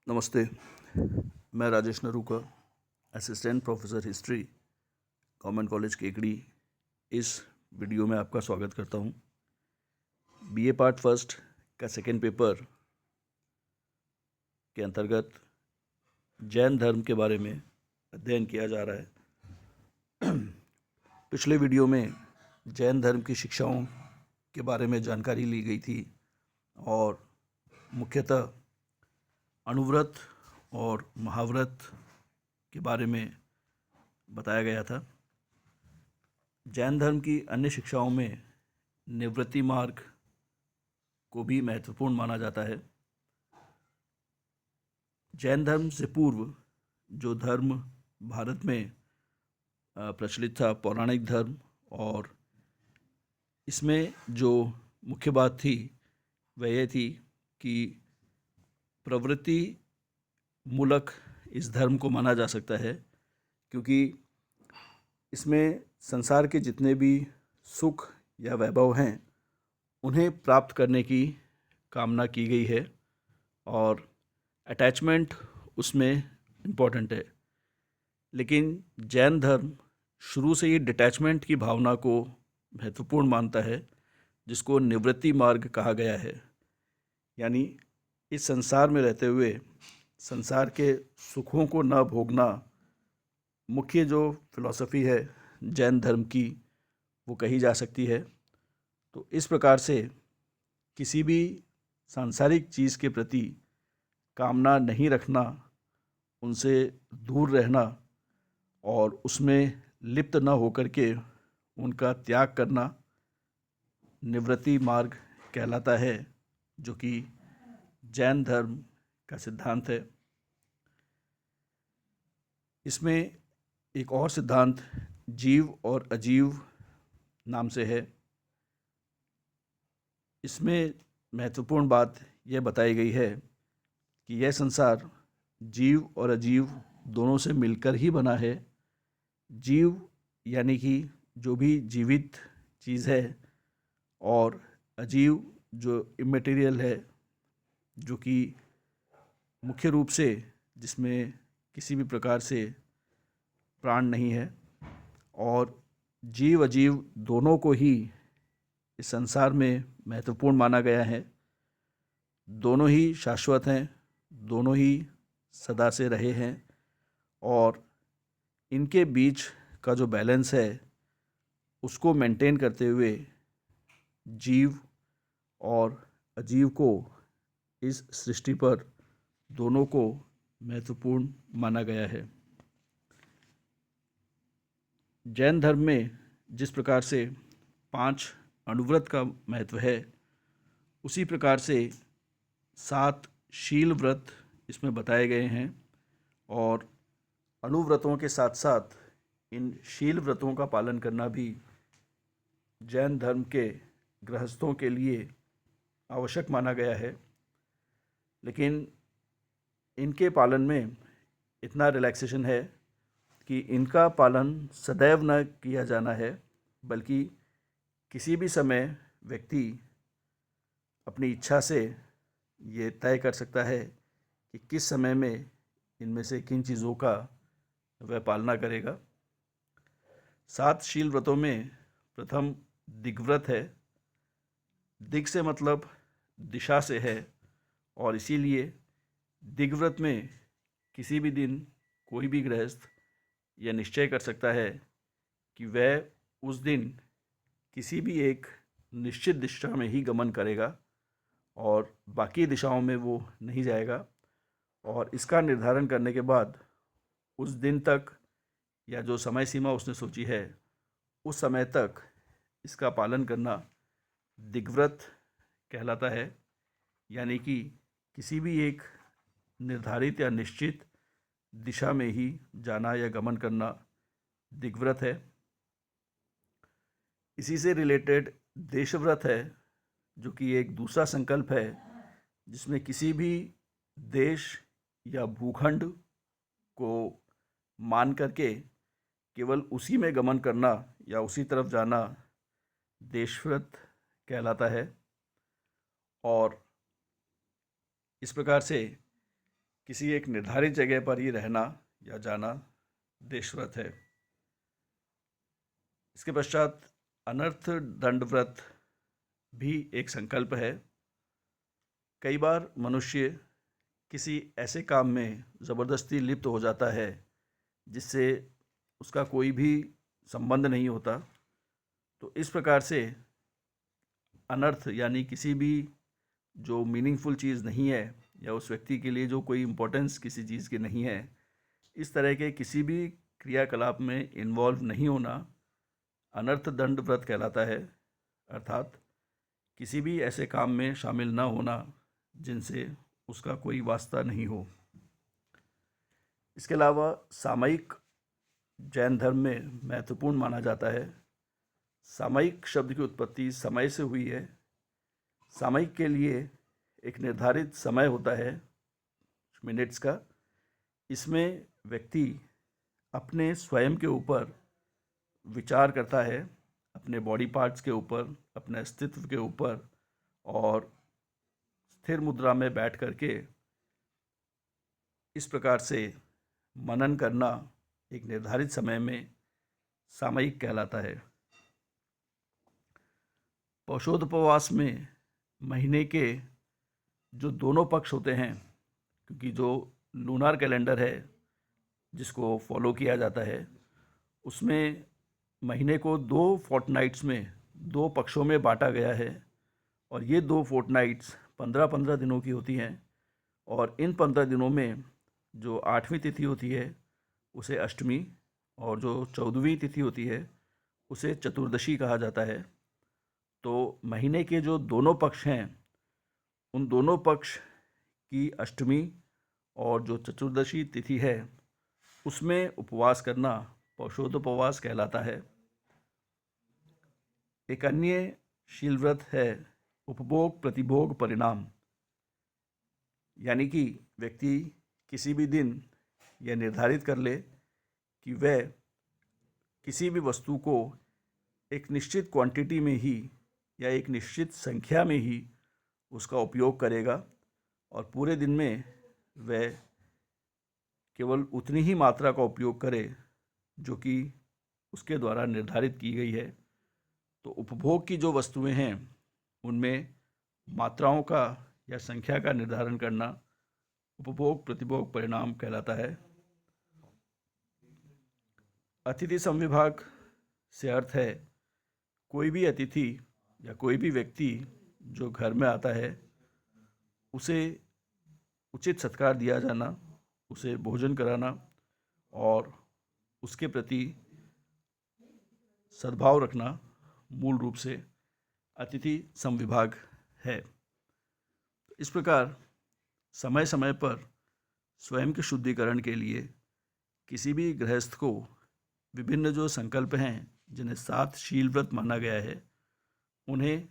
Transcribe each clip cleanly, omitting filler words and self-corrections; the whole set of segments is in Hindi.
नमस्ते। मैं Rajesh Naruka, assistant professor history, government college Kekri. इस वीडियो में आपका स्वागत करता हूं। बीए पार्ट फर्स्ट का सेकेंड पेपर के अंतर्गत जैन धर्म के बारे में अध्ययन किया जा रहा है। पिछले वीडियो में जैन धर्म की शिक्षाओं के बारे में जानकारी ली गई थी और मुख्यतः अणुव्रत और महाव्रत के बारे में बताया गया था। जैन धर्म की अन्य शिक्षाओं में निवृत्ति मार्ग को भी महत्वपूर्ण माना जाता है। जैन धर्म से पूर्व जो धर्म भारत में प्रचलित था, पौराणिक धर्म, और इसमें जो मुख्य बात थी वह यह थी कि प्रवृत्ति मूलक इस धर्म को माना जा सकता है, क्योंकि इसमें संसार के जितने भी सुख या वैभव हैं उन्हें प्राप्त करने की कामना की गई है और अटैचमेंट उसमें इम्पॉर्टेंट है। लेकिन जैन धर्म शुरू से ही डिटैचमेंट की भावना को महत्वपूर्ण मानता है, जिसको निवृत्ति मार्ग कहा गया है। यानी इस संसार में रहते हुए संसार के सुखों को न भोगना मुख्य जो फिलॉसफी है जैन धर्म की, वो कही जा सकती है। तो इस प्रकार से किसी भी सांसारिक चीज़ के प्रति कामना नहीं रखना, उनसे दूर रहना और उसमें लिप्त न होकर के उनका त्याग करना निवृत्ति मार्ग कहलाता है, जो कि जैन धर्म का सिद्धांत है। इसमें एक और सिद्धांत जीव और अजीव नाम से है। इसमें महत्वपूर्ण बात यह बताई गई है कि यह संसार जीव और अजीव दोनों से मिलकर ही बना है। जीव यानी कि जो भी जीवित चीज़ है, और अजीव जो इमेटीरियल है, जो कि मुख्य रूप से जिसमें किसी भी प्रकार से प्राण नहीं है। और जीव अजीव दोनों को ही इस संसार में महत्वपूर्ण माना गया है। दोनों ही शाश्वत हैं, दोनों ही सदा से रहे हैं, और इनके बीच का जो बैलेंस है उसको मेंटेन करते हुए जीव और अजीव को इस सृष्टि पर दोनों को महत्वपूर्ण माना गया है। जैन धर्म में जिस प्रकार से 5 अणुव्रत का महत्व है, उसी प्रकार से 7 शील व्रत इसमें बताए गए हैं। और अणुव्रतों के साथ साथ इन शील व्रतों का पालन करना भी जैन धर्म के गृहस्थों के लिए आवश्यक माना गया है। लेकिन इनके पालन में इतना रिलैक्सेशन है कि इनका पालन सदैव न किया जाना है, बल्कि किसी भी समय व्यक्ति अपनी इच्छा से ये तय कर सकता है कि किस समय में इनमें से किन चीज़ों का वह पालना करेगा। 7 शील व्रतों में प्रथम दिग्व्रत है। दिग से मतलब दिशा से है, और इसीलिए दिग्व्रत में किसी भी दिन कोई भी गृहस्थ यह निश्चय कर सकता है कि वह उस दिन किसी भी एक निश्चित दिशा में ही गमन करेगा और बाकी दिशाओं में वो नहीं जाएगा। और इसका निर्धारण करने के बाद उस दिन तक, या जो समय सीमा उसने सोची है, उस समय तक इसका पालन करना दिग्व्रत कहलाता है। यानी कि किसी भी एक निर्धारित या निश्चित दिशा में ही जाना या गमन करना दिग्व्रत है। इसी से रिलेटेड देशव्रत है, जो कि एक दूसरा संकल्प है जिसमें किसी भी देश या भूखंड को मान करके केवल उसी में गमन करना या उसी तरफ जाना देशव्रत कहलाता है। और इस प्रकार से किसी एक निर्धारित जगह पर ही रहना या जाना देशव्रत है। इसके पश्चात अनर्थ दंड व्रत भी एक संकल्प है। कई बार मनुष्य किसी ऐसे काम में ज़बरदस्ती लिप्त हो जाता है जिससे उसका कोई भी संबंध नहीं होता। तो इस प्रकार से अनर्थ यानी किसी भी जो मीनिंगफुल चीज़ नहीं है या उस व्यक्ति के लिए जो कोई इम्पोर्टेंस किसी चीज़ की नहीं है, इस तरह के किसी भी क्रियाकलाप में इन्वॉल्व नहीं होना अनर्थ दंड व्रत कहलाता है। अर्थात किसी भी ऐसे काम में शामिल न होना जिनसे उसका कोई वास्ता नहीं हो। इसके अलावा सामयिक जैन धर्म में महत्वपूर्ण माना जाता है। सामयिक शब्द की उत्पत्ति समय से हुई है। सामयिक के लिए एक निर्धारित समय होता है मिनट्स का। इसमें व्यक्ति अपने स्वयं के ऊपर विचार करता है, अपने बॉडी पार्ट्स के ऊपर, अपने अस्तित्व के ऊपर, और स्थिर मुद्रा में बैठ करके इस प्रकार से मनन करना एक निर्धारित समय में सामयिक कहलाता है। पौषोद्पवास में महीने के जो दोनों पक्ष होते हैं, क्योंकि जो लूनार कैलेंडर है जिसको फॉलो किया जाता है, उसमें महीने को 2 फोर्टनाइट्स में 2 पक्षों में बांटा गया है, और ये 2 फोर्टनाइट्स 15-15 दिनों की होती हैं। और इन 15 दिनों में जो 8वीं तिथि होती है उसे अष्टमी, और जो 14वीं तिथि होती है उसे चतुर्दशी कहा जाता है। तो महीने के जो दोनों पक्ष हैं, उन दोनों पक्ष की अष्टमी और जो चतुर्दशी तिथि है उसमें उपवास करना पौषोद्पवास कहलाता है। एक अन्य शील व्रत है उपभोग प्रतिभोग परिणाम, यानी कि व्यक्ति किसी भी दिन यह निर्धारित कर ले कि वह किसी भी वस्तु को एक निश्चित क्वांटिटी में ही या एक निश्चित संख्या में ही उसका उपयोग करेगा, और पूरे दिन में वह केवल उतनी ही मात्रा का उपयोग करे जो कि उसके द्वारा निर्धारित की गई है। तो उपभोग की जो वस्तुएं हैं उनमें मात्राओं का या संख्या का निर्धारण करना उपभोग प्रतिभोग परिणाम कहलाता है। अतिथि संविभाग से अर्थ है कोई भी अतिथि या कोई भी व्यक्ति जो घर में आता है उसे उचित सत्कार दिया जाना, उसे भोजन कराना और उसके प्रति सद्भाव रखना मूल रूप से अतिथि संविभाग है। इस प्रकार समय समय पर स्वयं के शुद्धिकरण के लिए किसी भी गृहस्थ को विभिन्न जो संकल्प हैं जिन्हें 7 शील व्रत माना गया है, उन्हें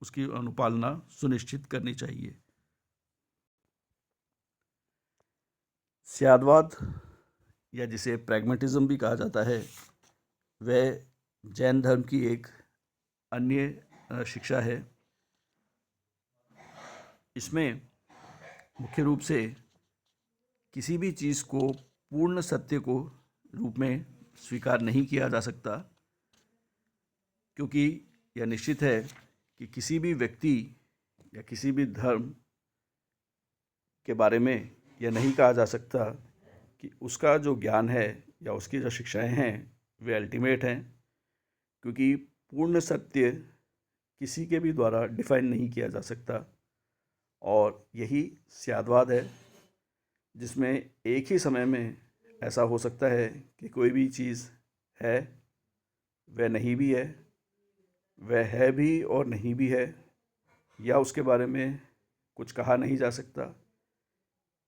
उसकी अनुपालना सुनिश्चित करनी चाहिए। स्याद्वाद या जिसे प्रैग्मेटिज्म भी कहा जाता है, वह जैन धर्म की एक अन्य शिक्षा है। इसमें मुख्य रूप से किसी भी चीज़ को पूर्ण सत्य को रूप में स्वीकार नहीं किया जा सकता, क्योंकि यह निश्चित है कि किसी भी व्यक्ति या किसी भी धर्म के बारे में यह नहीं कहा जा सकता कि उसका जो ज्ञान है या उसकी जो शिक्षाएं हैं वे अल्टीमेट हैं, क्योंकि पूर्ण सत्य किसी के भी द्वारा डिफाइन नहीं किया जा सकता। और यही स्याद्वाद है, जिसमें एक ही समय में ऐसा हो सकता है कि कोई भी चीज़ है, वह नहीं भी है, वह है भी और नहीं भी है, या उसके बारे में कुछ कहा नहीं जा सकता,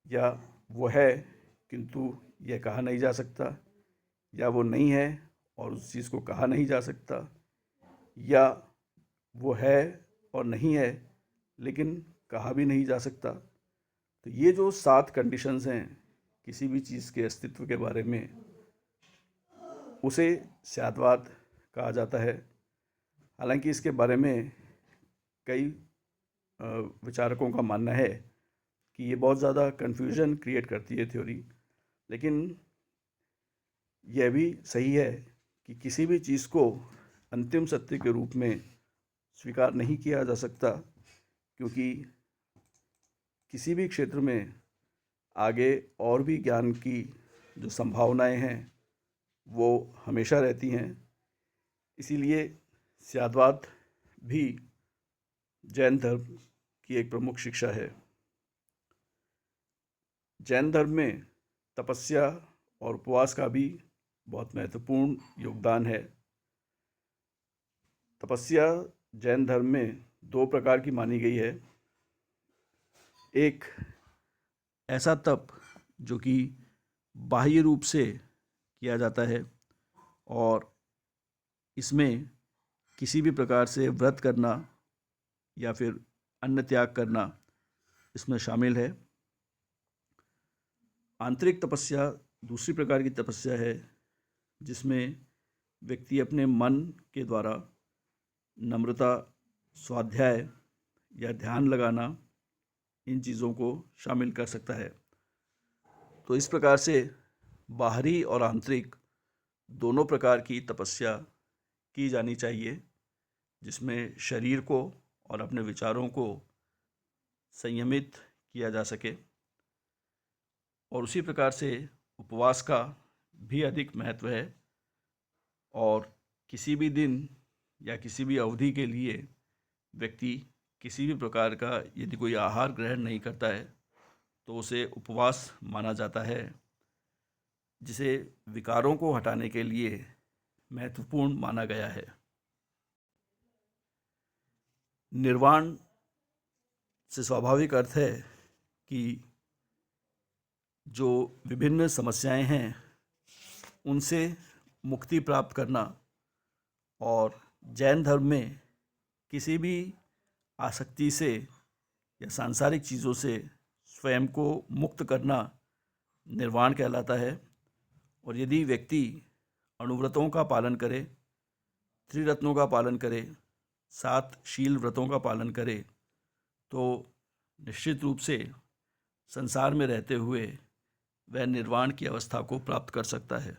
या वो है किंतु यह कहा नहीं जा सकता, या वो नहीं है और उस चीज़ को कहा नहीं जा सकता, या वो है और नहीं है लेकिन कहा भी नहीं जा सकता। तो ये जो 7 कंडीशंस हैं किसी भी चीज़ के अस्तित्व के बारे में, उसे स्याद्वाद कहा जाता है। हालांकि इसके बारे में कई विचारकों का मानना है कि ये बहुत ज़्यादा कन्फ्यूजन क्रिएट करती है थ्योरी, लेकिन यह भी सही है कि किसी भी चीज़ को अंतिम सत्य के रूप में स्वीकार नहीं किया जा सकता, क्योंकि किसी भी क्षेत्र में आगे और भी ज्ञान की जो संभावनाएं हैं वो हमेशा रहती हैं। इसीलिए स्याद्वाद भी जैन धर्म की एक प्रमुख शिक्षा है। जैन धर्म में तपस्या और उपवास का भी बहुत महत्वपूर्ण योगदान है। तपस्या जैन धर्म में दो प्रकार की मानी गई है। एक ऐसा तप जो कि बाह्य रूप से किया जाता है और इसमें किसी भी प्रकार से व्रत करना या फिर अन्न त्याग करना इसमें शामिल है। आंतरिक तपस्या दूसरी प्रकार की तपस्या है जिसमें व्यक्ति अपने मन के द्वारा नम्रता, स्वाध्याय या ध्यान लगाना, इन चीज़ों को शामिल कर सकता है। तो इस प्रकार से बाहरी और आंतरिक दोनों प्रकार की तपस्या की जानी चाहिए, जिसमें शरीर को और अपने विचारों को संयमित किया जा सके। और उसी प्रकार से उपवास का भी अधिक महत्व है और किसी भी दिन या किसी भी अवधि के लिए व्यक्ति किसी भी प्रकार का यदि कोई आहार ग्रहण नहीं करता है तो उसे उपवास माना जाता है, जिसे विकारों को हटाने के लिए महत्वपूर्ण माना गया है। निर्वाण से स्वाभाविक अर्थ है कि जो विभिन्न समस्याएं हैं उनसे मुक्ति प्राप्त करना, और जैन धर्म में किसी भी आसक्ति से या सांसारिक चीज़ों से स्वयं को मुक्त करना निर्वाण कहलाता है। और यदि व्यक्ति अणुव्रतों का पालन करे, त्रिरत्नों का पालन करे, 7 शील व्रतों का पालन करे, तो निश्चित रूप से संसार में रहते हुए वह निर्वाण की अवस्था को प्राप्त कर सकता है।